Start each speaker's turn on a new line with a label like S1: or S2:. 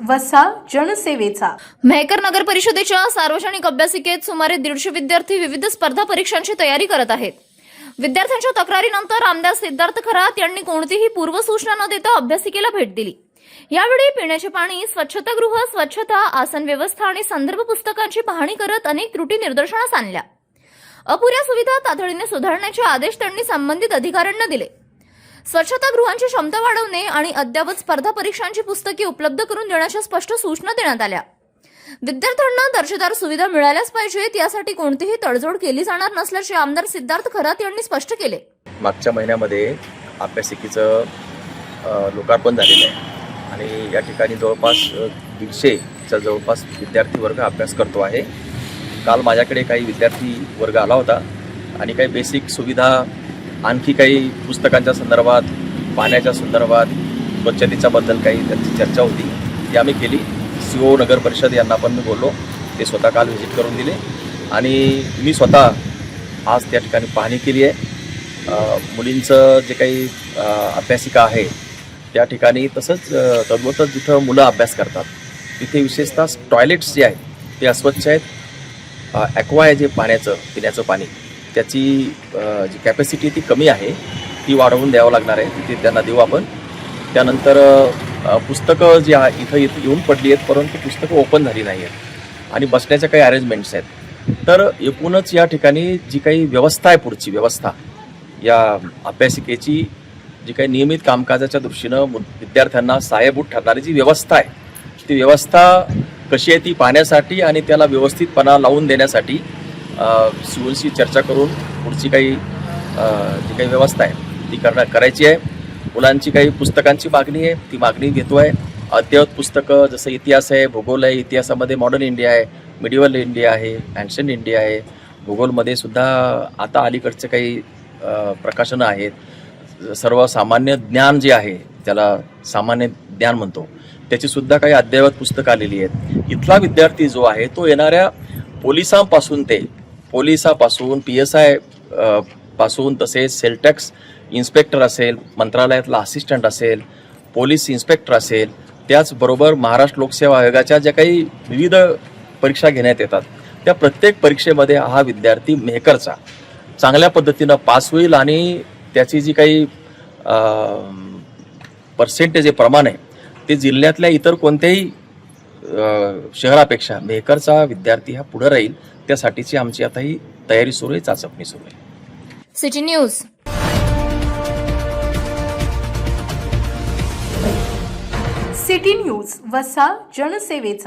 S1: वसा जनसेवेचा.
S2: मेहकर नगर परिषदेच्या सार्वजनिक अभ्यासिकेत सुमारे 150 विद्यार्थी विविध स्पर्धा परीक्षांची तयारी करत आहेत. विद्यार्थ्यांच्या तक्रारीनंतर आमदार सिद्धार्थ खरात यांनी कोणतीही पूर्वसूचना न देता अभ्यासिकेला भेट दिली. यावेळी पिण्याचे पाणी, स्वच्छतागृह, स्वच्छता, आसन व्यवस्था आणि संदर्भ पुस्तकांची पाहणी करत अनेक त्रुटी निदर्शनास आणल्या. अपुऱ्या सुविधा तातडीने सुधारण्याचे आदेश त्यांनी संबंधित अधिकाऱ्यांना दिले. स्वच्छतागृहांची क्षमता वाढवणे आणि अद्ययावत स्पर्धा परीक्षांची पुस्तके उपलब्ध करून देण्याच्या स्पष्ट सूचना देण्यात आल्या. विद्यार्थ्यांना दर्जेदार सुविधा मिळाल्याच पाहिजेत, यासाठी कोणतीही तडजोड केली जाणार नसल्याचे आमदार सिद्धार्थ खरात यांनी स्पष्ट केले.
S3: मागच्या महिन्यामध्ये अभ्यासिकेचं लोकार्पण झालेलं आहे आणि या ठिकाणी जवळपास 150च्या जवळपास विद्यार्थी वर्ग अभ्यास करतो आहे. काल माझ्याकडे काही विद्यार्थी वर्ग आला होता आणि काही बेसिक सुविधा, आणखी काही पुस्तकांच्या संदर्भात, पाण्याच्या संदर्भात, स्वच्छतेच्याबद्दल काही त्यांची चर्चा होती, ती आम्ही केली. CO नगर परिषद यांना पण मी बोललो, ते स्वतः काल व्हिजिट करून दिले आणि मी स्वतः आज त्या ठिकाणी पाहणी केली आहे. मुलींचं जे काही अभ्यासिका आहे त्या ठिकाणी, तसंच तद्वतच जिथं मुलं अभ्यास करतात तिथे विशेषतः टॉयलेट्स जे आहेत ते अस्वच्छ आहेत. ॲक्वा आहे जे पाण्याचं, पिण्याचं पाणी, त्याची जी कॅपॅसिटी ती कमी आहे, ती वाढवून द्यावं लागणार आहे. तिथे त्यांना देऊ आपण. त्यानंतर पुस्तकं जी इथं येऊन पडली आहेत, परंतु पुस्तकं ओपन झाली नाही आहेत आणि बसण्याच्या काही अरेंजमेंट्स आहेत. तर एकूणच या ठिकाणी जी काही व्यवस्था आहे, पुढची व्यवस्था या अभ्यासिकेची, जी काही नियमित कामकाजाच्या दृष्टीनं विद्यार्थ्यांना सहाय्यभूत ठरणारी जी व्यवस्था आहे, ती व्यवस्था कशी आहे ती पाहण्यासाठी आणि त्याला व्यवस्थितपणा लावून देण्यासाठी COशी चर्चा करून पुढची काही जी काही व्यवस्था आहे ती करायची आहे. मुलांची काही पुस्तकांची मागणी आहे, ती मागणी घेतो आहे. अद्ययावत पुस्तकं जसं इतिहास आहे, भूगोल आहे, इतिहासामध्ये मॉडर्न इंडिया आहे, मिडिवल इंडिया आहे, एन्शंट इंडिया आहे. भूगोलमध्ये सुद्धा आता अलीकडचे काही प्रकाशनं आहेत. सर्वसामान्य ज्ञान जे आहे, त्याला सामान्य ज्ञान म्हणतो, त्याचीसुद्धा काही अद्ययावत पुस्तकं आलेली आहेत. इथला विद्यार्थी जो आहे तो येणाऱ्या पोलिसांपासून PSI पासून, तसेच सेल टॅक्स इन्स्पेक्टर असेल, मंत्रालयातला असिस्टंट असेल, पोलीस इन्स्पेक्टर असेल, त्याचबरोबर महाराष्ट्र लोकसेवा आयोगाच्या ज्या काही विविध परीक्षा घेण्यात येतात त्या प्रत्येक परीक्षेमध्ये हा विद्यार्थी मेहकरचा चांगल्या पद्धतीनं पास होईल आणि त्याची जी काही पर्सेंटेज आहे, प्रमाण आहे, ते जिल्ह्यातल्या इतर कोणत्याही शहरापेक्षा मेहकरचा विद्यार्थी हा पुढे राहील. त्यासाठीची आमची आता ही तयारी सुरू आहे, चाचपणी सुरू आहे.
S2: City news.
S1: सिटी न्यूज, वसा जनसेवेचा.